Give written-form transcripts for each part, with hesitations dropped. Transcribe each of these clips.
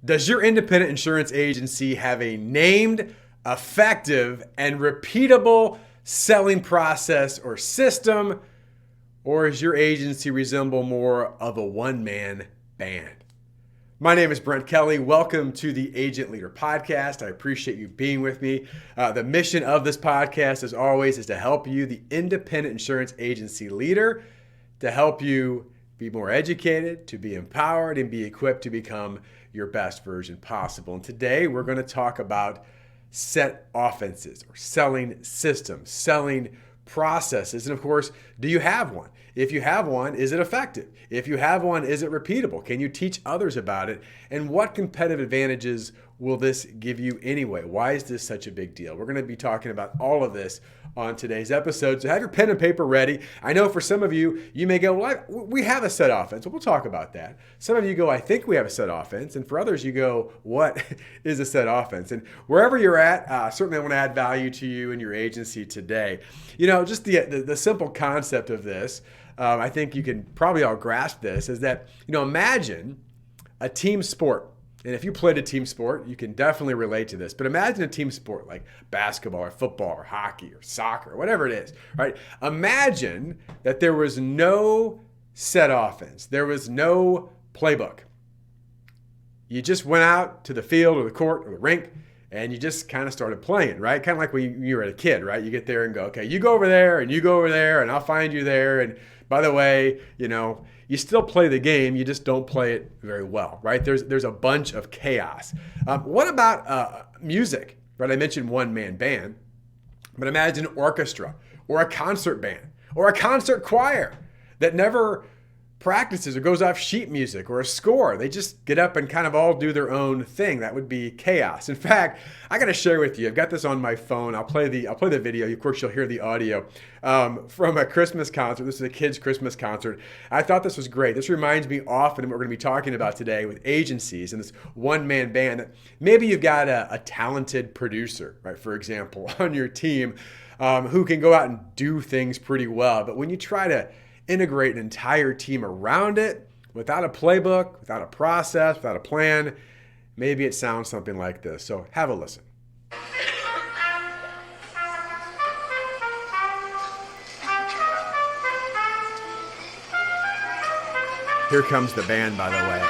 Does your independent insurance agency have a named, effective, and repeatable selling process or system? Or does your agency resemble more of a one-man band? My name is Brent Kelly. Welcome to the Agent Leader Podcast. I appreciate you being with me. The mission of this podcast, as always, is to help you, the independent insurance agency leader, to help you be more educated, to be empowered, and be equipped to become your best version possible. And today we're going to talk about set offenses or selling systems, selling processes. And of course, do you have one? If you have one, is it effective? If you have one, is it repeatable? Can you teach others about it? And what competitive advantages will this give you anyway? Why is this such a big deal? We're going to be talking about all of this on today's episode. So have your pen and paper ready. I know for some of you, you may go, well, we have a set offense. Well, we'll talk about that. Some of you go, I think we have a set offense. And for others, you go, what is a set offense? And wherever you're at, certainly I want to add value to you and your agency today. You know, just the simple concept of this, I think you can probably all grasp this, is that, imagine a team sport. And if you played a team sport, you can definitely relate to this. But imagine a team sport like basketball or football or hockey or soccer or whatever it is, right? Imagine that there was no set offense. There was no playbook. You just went out to the field or the court or the rink and you just kind of started playing, right? Kind of like when you were a kid, right? You get there and go, okay, you go over there and you go over there and I'll find you there. And by the way, you still play the game, you just don't play it very well, right? There's a bunch of chaos. What about music, right? I mentioned one-man band, but imagine an orchestra or a concert band or a concert choir that never practices or goes off sheet music or a score. They just get up and kind of all do their own thing. That would be chaos. In fact, I got to share with you, I've got this on my phone. I'll play the video. Of course, you'll hear the audio from a Christmas concert. This is a kid's Christmas concert. I thought this was great. This reminds me often of what we're going to be talking about today with agencies and this one-man band. That maybe you've got a talented producer, right, for example, on your team who can go out and do things pretty well. But when you try to integrate an entire team around it without a playbook, without a process, without a plan, maybe it sounds something like this. So have a listen. Here comes the band, by the way.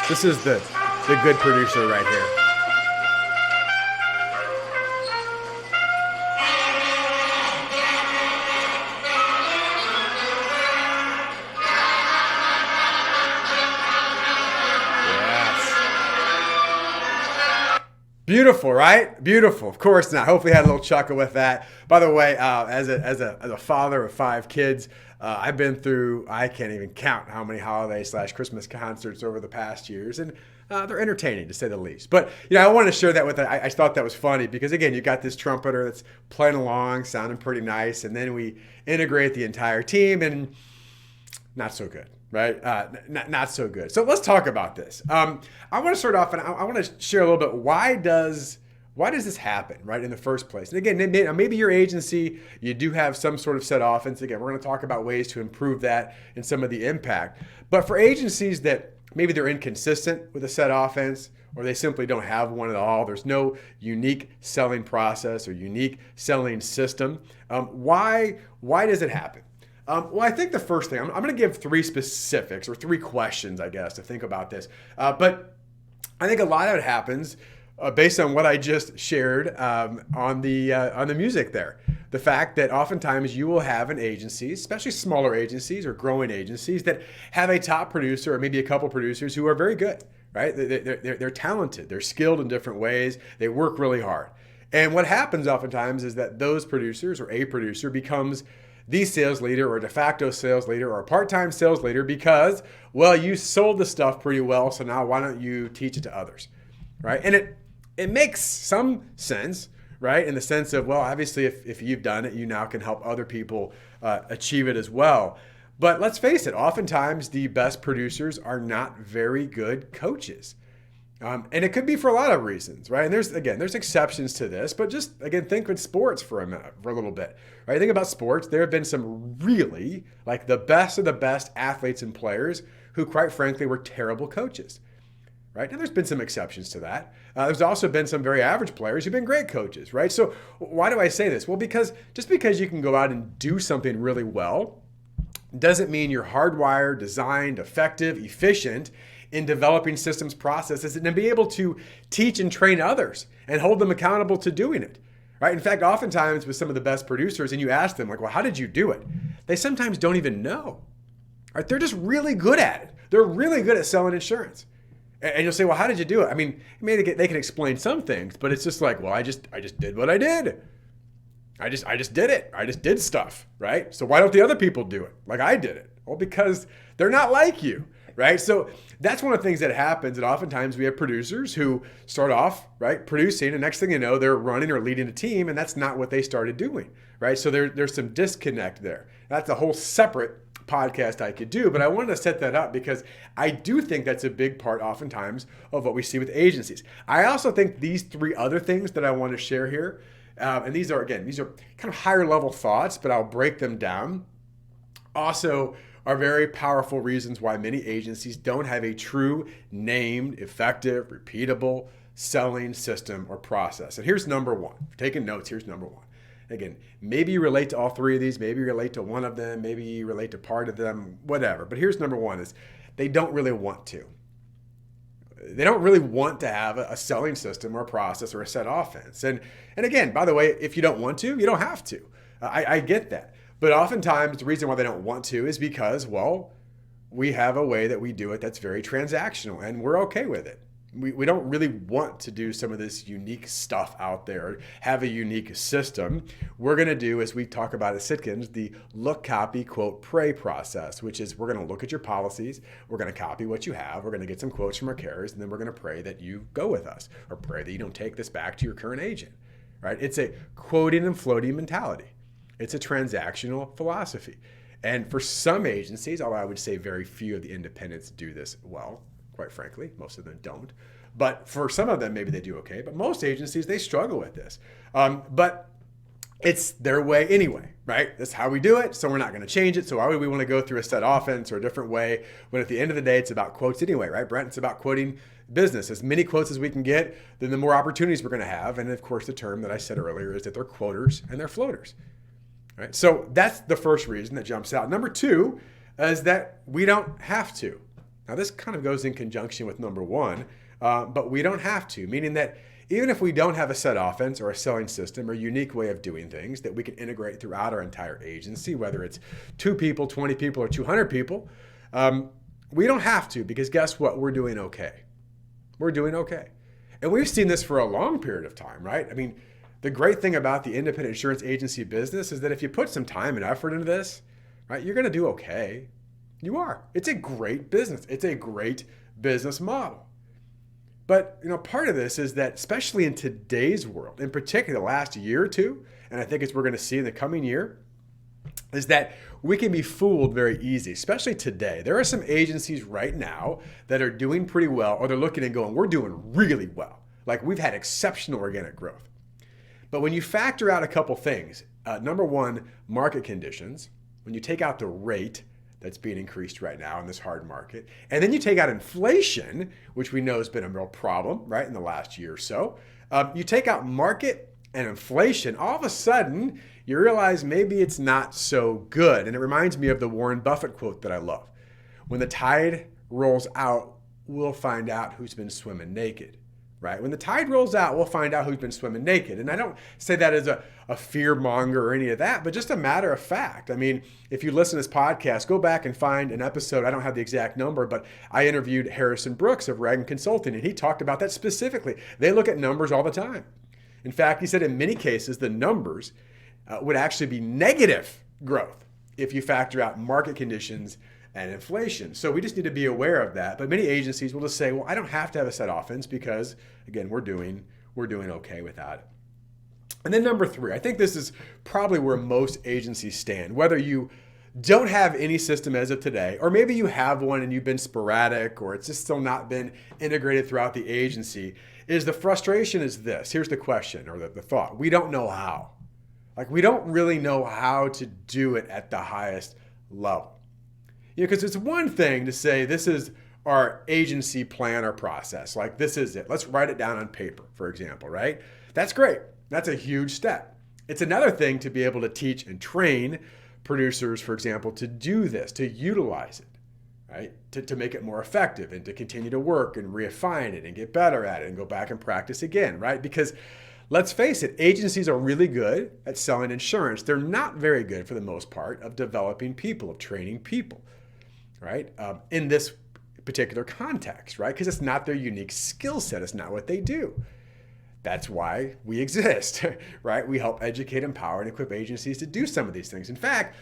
This is the good producer right here. Beautiful, right? Beautiful. Of course not. Hopefully had a little chuckle with that. By the way, as a father of 5 kids, I've been through, I can't even count how many holiday/Christmas concerts over the past years, and they're entertaining to say the least. But I wanted to share that with you. I thought that was funny because again, you got this trumpeter that's playing along, sounding pretty nice, and then we integrate the entire team, and not so good. Right? Not so good. So let's talk about this. I want to start off and I want to share a little bit. Why does this happen, right, in the first place? And again, maybe your agency, you do have some sort of set offense. Again, we're going to talk about ways to improve that and some of the impact. But for agencies that maybe they're inconsistent with a set offense or they simply don't have one at all, there's no unique selling process or unique selling system, why does it happen? Well, I think the first thing, I'm going to give 3 specifics or 3 questions, I guess, to think about this. But I think a lot of it happens based on what I just shared on the music there. The fact that oftentimes you will have an agency, especially smaller agencies or growing agencies, that have a top producer or maybe a couple producers who are very good, right? They're talented. They're skilled in different ways. They work really hard. And what happens oftentimes is that those producers or a producer becomes the sales leader or a de facto sales leader or a part-time sales leader because, well, you sold the stuff pretty well, so now why don't you teach it to others, right? And it makes some sense, right? In the sense of, well, obviously if you've done it, you now can help other people achieve it as well. But let's face it, oftentimes the best producers are not very good coaches. And it could be for a lot of reasons, right? And there's exceptions to this, but just, again, think with sports for a little bit, right? Think about sports. There have been some really, like the best of the best athletes and players who quite frankly were terrible coaches. Right? Now, there's been some exceptions to that. There's also been some very average players who've been great coaches, right? So why do I say this? Well, because just because you can go out and do something really well doesn't mean you're hardwired, designed, effective, efficient in developing systems, processes, and to be able to teach and train others and hold them accountable to doing it, right? In fact, oftentimes with some of the best producers, and you ask them like, well, how did you do it? They sometimes don't even know, right? They're just really good at it. They're really good at selling insurance. And you'll say, well, how did you do it? I mean, maybe they can explain some things, but it's just like, well, I just did what I did. I just did it. I just did stuff, right? So why don't the other people do it like I did it? Well, because they're not like you, right? So that's one of the things that happens. And oftentimes we have producers who start off, right, producing, and next thing you know, they're running or leading a team, and that's not what they started doing, right? So there's some disconnect there. That's a whole separate podcast I could do, but I wanted to set that up because I do think that's a big part oftentimes of what we see with agencies. I also think these three other things that I want to share here, and these are kind of higher level thoughts, but I'll break them down, also are very powerful reasons why many agencies don't have a true named, effective, repeatable selling system or process. And here's number one. If you're taking notes, here's number one. Again, maybe you relate to all three of these, maybe you relate to one of them, maybe you relate to part of them, whatever. But here's number one is they don't really want to. They don't really want to have a selling system or a process or a set offense. And again, by the way, if you don't want to, you don't have to. I get that. But oftentimes the reason why they don't want to is because, well, we have a way that we do it that's very transactional and we're okay with it. We don't really want to do some of this unique stuff out there, have a unique system. We're going to do, as we talk about at Sitkins, the look, copy, quote, pray process, which is we're going to look at your policies. We're going to copy what you have. We're going to get some quotes from our carriers, and then we're going to pray that you go with us or pray that you don't take this back to your current agent, right? It's a quoting and floating mentality. It's a transactional philosophy. And for some agencies, although I would say very few of the independents do this well, quite frankly, most of them don't. But for some of them, maybe they do okay. But most agencies, they struggle with this. But it's their way anyway, right? That's how we do it. So we're not going to change it. So why would we want to go through a set offense or a different way when at the end of the day, it's about quotes anyway, right, Brent? It's about quoting business. As many quotes as we can get, then the more opportunities we're going to have. And of course, the term that I said earlier is that they're quoters and they're floaters, right? So that's the first reason that jumps out. Number two is that we don't have to. Now, this kind of goes in conjunction with number one, but we don't have to, meaning that even if we don't have a set offense or a selling system or unique way of doing things that we can integrate throughout our entire agency, whether it's 2 people, 20 people, or 200 people, we don't have to because guess what? We're doing okay. We're doing okay. And we've seen this for a long period of time, right? I mean, the great thing about the independent insurance agency business is that if you put some time and effort into this, right, you're going to do okay. You are. It's a great business. It's a great business model. But part of this is that, especially in today's world, in particular the last year or two, and I think it's we're going to see in the coming year, is that we can be fooled very easy, especially today. There are some agencies right now that are doing pretty well, or they're looking and going, we're doing really well. Like we've had exceptional organic growth. But when you factor out a couple things, number one, market conditions, when you take out the rate that's being increased right now in this hard market. And then you take out inflation, which we know has been a real problem, right, in the last year or so. You take out market and inflation, all of a sudden, you realize maybe it's not so good. And it reminds me of the Warren Buffett quote that I love. When the tide rolls out, we'll find out who's been swimming naked. Right? When the tide rolls out, we'll find out who's been swimming naked. And I don't say that as a fear monger or any of that, but just a matter of fact. I mean, if you listen to this podcast, go back and find an episode. I don't have the exact number, but I interviewed Harrison Brooks of Reagan Consulting, and he talked about that specifically. They look at numbers all the time. In fact, he said in many cases, the numbers would actually be negative growth if you factor out market conditions and inflation. So we just need to be aware of that. But many agencies will just say, well, I don't have to have a set offense because, again, we're doing okay without it. And then number three, I think this is probably where most agencies stand, whether you don't have any system as of today, or maybe you have one and you've been sporadic, or it's just still not been integrated throughout the agency, is the frustration is this. Here's the question or the thought. We don't know how. Like we don't really know how to do it at the highest level. Because it's one thing to say this is our agency plan or process. Like, this is it. Let's write it down on paper, for example, right? That's great. That's a huge step. It's another thing to be able to teach and train producers, for example, to do this, to utilize it, right? To make it more effective and to continue to work and refine it and get better at it and go back and practice again, right? Because let's face it, agencies are really good at selling insurance. They're not very good, for the most part, of developing people, of training people, right? In this particular context, right? Because it's not their unique skill set. It's not what they do. That's why we exist, right? We help educate, empower, and equip agencies to do some of these things. In fact,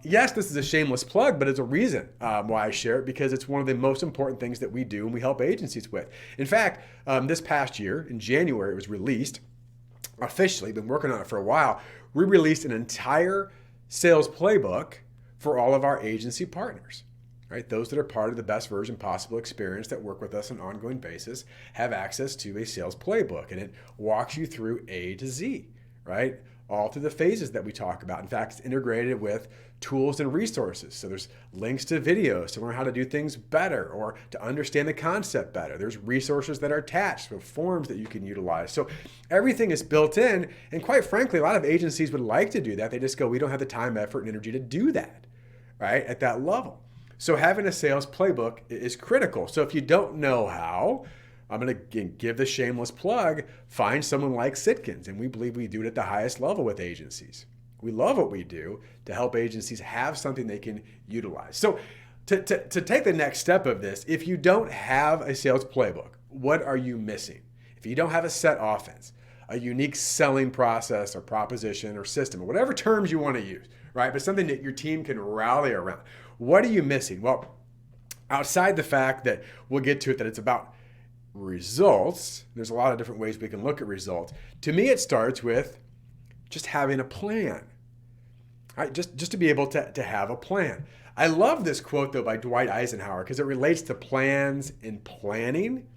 yes, this is a shameless plug, but it's a reason why I share it, because it's one of the most important things that we do and we help agencies with. In fact, this past year, in January, it was released officially. Been working on it for a while. We released an entire sales playbook for all of our agency partners. Right? Those that are part of the best version possible experience that work with us on an ongoing basis have access to a sales playbook, and it walks you through A to Z, right? All through the phases that we talk about. In fact, it's integrated with tools and resources. So there's links to videos to learn how to do things better or to understand the concept better. There's resources that are attached with forms that you can utilize. So everything is built in, and quite frankly, a lot of agencies would like to do that. They just go, we don't have the time, effort, and energy to do that, right? At that level. So having a sales playbook is critical. So if you don't know how, I'm going to give the shameless plug, find someone like Sitkins. And we believe we do it at the highest level with agencies. We love what we do to help agencies have something they can utilize. So to take the next step of this, if you don't have a sales playbook, what are you missing? If you don't have a set offense, a unique selling process or proposition or system, or whatever terms you want to use, right? But something that your team can rally around. What are you missing? Well, outside the fact that we'll get to it, that it's about results, there's a lot of different ways we can look at results. To me, it starts with just having a plan, right? Just to be able to have a plan. I love this quote, though, by Dwight Eisenhower, because it relates to plans and planning.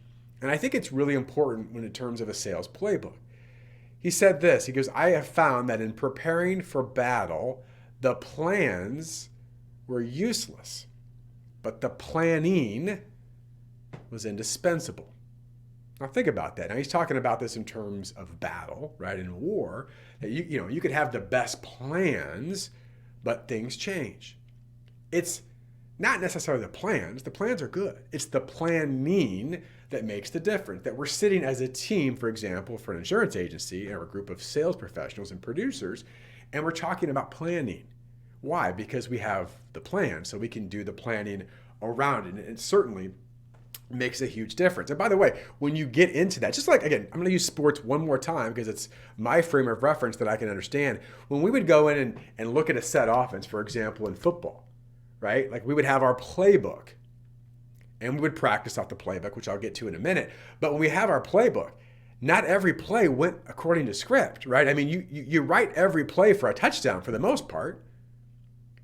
And I think it's really important when in terms of a sales playbook. He said this, he goes, I have found that in preparing for battle, the plans were useless, but the planning was indispensable. Now think about that. Now he's talking about this in terms of battle, right? In war, that you could have the best plans, but things change. It's not necessarily the plans. The plans are good. It's the planning that makes the difference. That we're sitting as a team, for example, for an insurance agency or a group of sales professionals and producers, and we're talking about planning. Why? Because we have the plan, so we can do the planning around it. And it certainly makes a huge difference. And by the way, when you get into that, just like, again, I'm going to use sports one more time because it's my frame of reference that I can understand. When we would go in and look at a set offense, for example, in football, right? Like we would have our playbook and we would practice off the playbook, which I'll get to in a minute. But when we have our playbook, not every play went according to script, right? I mean, you write every play for a touchdown for the most part,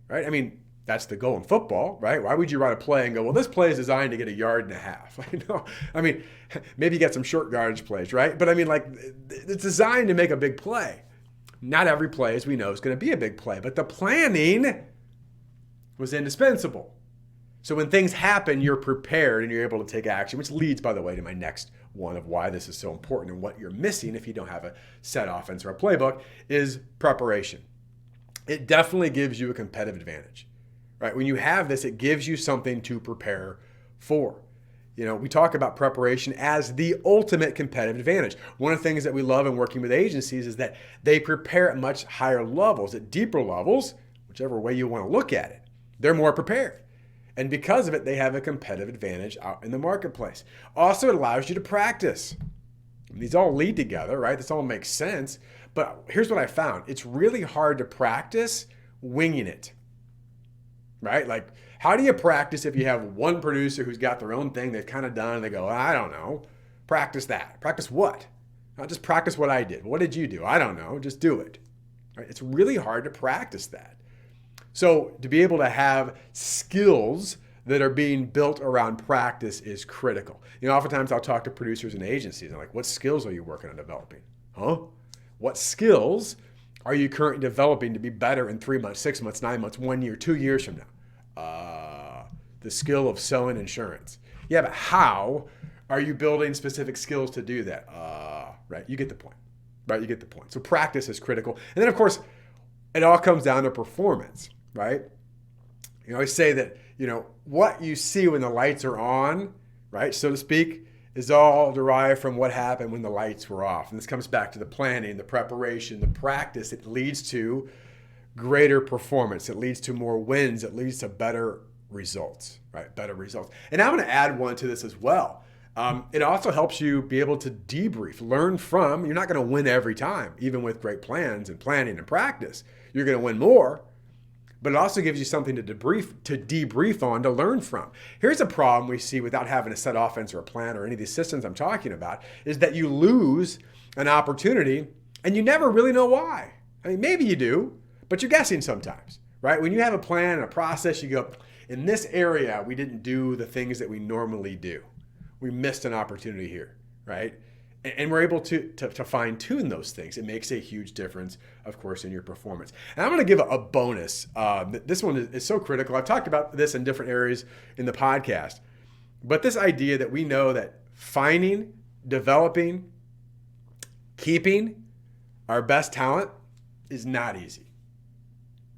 right? I mean, that's the goal in football, right? Why would you write a play and go, well, this play is designed to get 1.5 yards? I mean, maybe you get some short yardage plays, right? But I mean, like, it's designed to make a big play. Not every play, as we know, is going to be a big play, but the planning was indispensable. So when things happen, you're prepared and you're able to take action, which leads, by the way, to my next one of why this is so important and what you're missing if you don't have a set offense or a playbook is preparation. It definitely gives you a competitive advantage, right? When you have this, it gives you something to prepare for. We talk about preparation as the ultimate competitive advantage. One of the things that we love in working with agencies is that they prepare at much higher levels, at deeper levels, whichever way you want to look at it. They're more prepared. And because of it, they have a competitive advantage out in the marketplace. Also, it allows you to practice. These all lead together, right? This all makes sense. But here's what I found. It's really hard to practice winging it, right? Like, how do you practice if you have one producer who's got their own thing they've kind of done and they go, I don't know. Practice that. Practice what? Not just practice what I did. What did you do? I don't know. Just do it. Right? It's really hard to practice that. So to be able to have skills that are being built around practice is critical. Oftentimes I'll talk to producers and agencies. I'm like, what skills are you working on developing? Huh? What skills are you currently developing to be better in 3 months, 6 months, 9 months, 1 year, 2 years from now? the skill of selling insurance. Yeah, but how are you building specific skills to do that? Right, you get the point. Right, you get the point. So practice is critical. And then, of course, it all comes down to performance, right? You always say that, what you see when the lights are on, right, so to speak, is all derived from what happened when the lights were off. And this comes back to the planning, the preparation, the practice. It leads to greater performance. It leads to more wins. It leads to better results, right? Better results. And I'm going to add one to this as well. It also helps you be able to debrief, learn from. You're not going to win every time, even with great plans and planning and practice. You're going to win more, but it also gives you something to debrief on, to learn from. Here's a problem we see without having a set offense or a plan or any of these systems I'm talking about, is that you lose an opportunity and you never really know why. I mean, maybe you do, but you're guessing sometimes, right? When you have a plan and a process, you go, in this area, we didn't do the things that we normally do. We missed an opportunity here, right? And we're able to fine tune those things. It makes a huge difference, of course, in your performance. And I'm going to give a bonus. This one is so critical. I've talked about this in different areas in the podcast. But this idea that we know that finding, developing, keeping our best talent is not easy.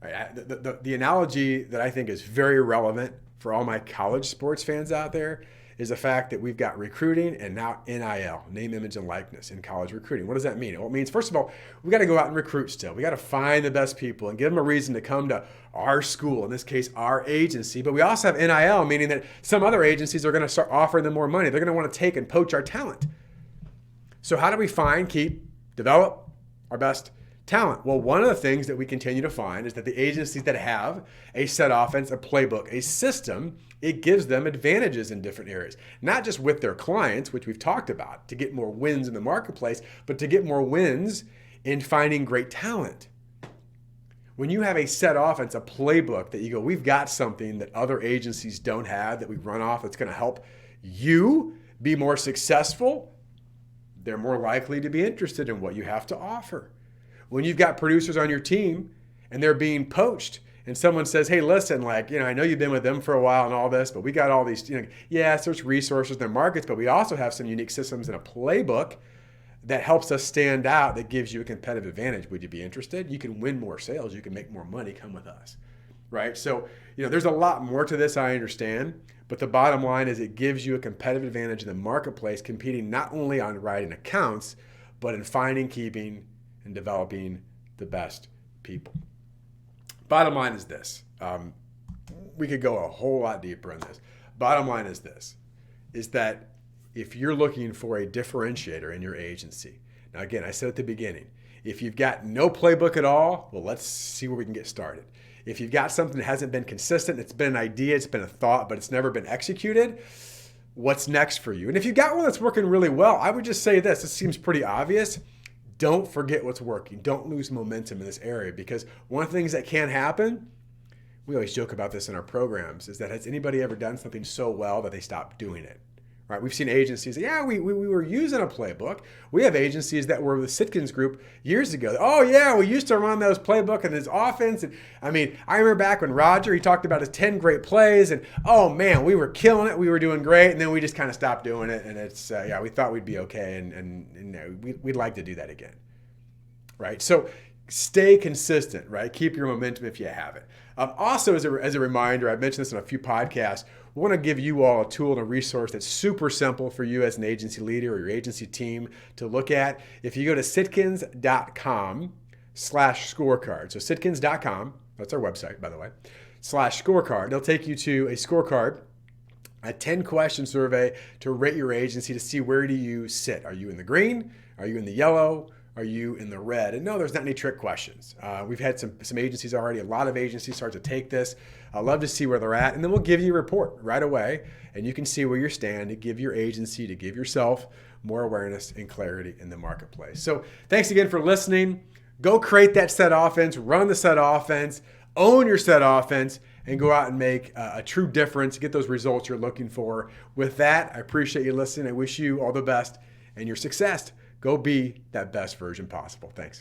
Right? The analogy that I think is very relevant for all my college sports fans out there is the fact that we've got recruiting and now NIL, name, image, and likeness in college recruiting. What does that mean? Well, it means, first of all, we got to go out and recruit still. We got to find the best people and give them a reason to come to our school, in this case, our agency. But we also have NIL, meaning that some other agencies are going to start offering them more money. They're going to want to take and poach our talent. So how do we find, keep, develop our best talent? Well, one of the things that we continue to find is that the agencies that have a set offense, a playbook, a system, it gives them advantages in different areas, not just with their clients, which we've talked about, to get more wins in the marketplace, but to get more wins in finding great talent. When you have a set offense, a playbook that you go, we've got something that other agencies don't have that we run off that's going to help you be more successful, they're more likely to be interested in what you have to offer. When you've got producers on your team and they're being poached and someone says, hey, listen, I know you've been with them for a while and all this, but we got all these, there's resources in their markets, but we also have some unique systems and a playbook that helps us stand out, that gives you a competitive advantage. Would you be interested? You can win more sales. You can make more money. Come with us, right? So, there's a lot more to this, I understand, but the bottom line is it gives you a competitive advantage in the marketplace, competing not only on writing accounts, but in finding, keeping, and developing the best people. Bottom line is this. We could go a whole lot deeper in this. Bottom line is this, is that if you're looking for a differentiator in your agency, now again, I said at the beginning, if you've got no playbook at all, well, let's see where we can get started. If you've got something that hasn't been consistent, it's been an idea, it's been a thought, but it's never been executed, what's next for you? And if you've got one that's working really well, I would just say this seems pretty obvious. Don't forget what's working. Don't lose momentum in this area, because one of the things that can happen, we always joke about this in our programs, is that has anybody ever done something so well that they stopped doing it? Right? We've seen agencies, we were using a playbook. We have agencies that were with Sitkins Group years ago. Oh yeah, we used to run those playbook and this offense. And I remember back when Roger, he talked about his 10 great plays and oh man, we were killing it. We were doing great. And then we just kind of stopped doing it. And it's, we thought we'd be okay. And we'd like to do that again. Right? So stay consistent, right? Keep your momentum if you have it. Also, as a reminder, I've mentioned this in a few podcasts, we want to give you all a tool and a resource that's super simple for you as an agency leader or your agency team to look at. If you go to sitkins.com/scorecard, so sitkins.com, that's our website, by the way, /scorecard, they'll take you to a scorecard, a 10-question survey to rate your agency to see where do you sit. Are you in the green? Are you in the yellow? Are you in the red? And no, there's not any trick questions. We've had some agencies already. A lot of agencies start to take this. I'd love to see where they're at. And then we'll give you a report right away. And you can see where you stand to give your agency, to give yourself more awareness and clarity in the marketplace. So thanks again for listening. Go create that set offense, run the set offense, own your set offense, and go out and make a true difference, get those results you're looking for. With that, I appreciate you listening. I wish you all the best and your success. Go be that best version possible. Thanks.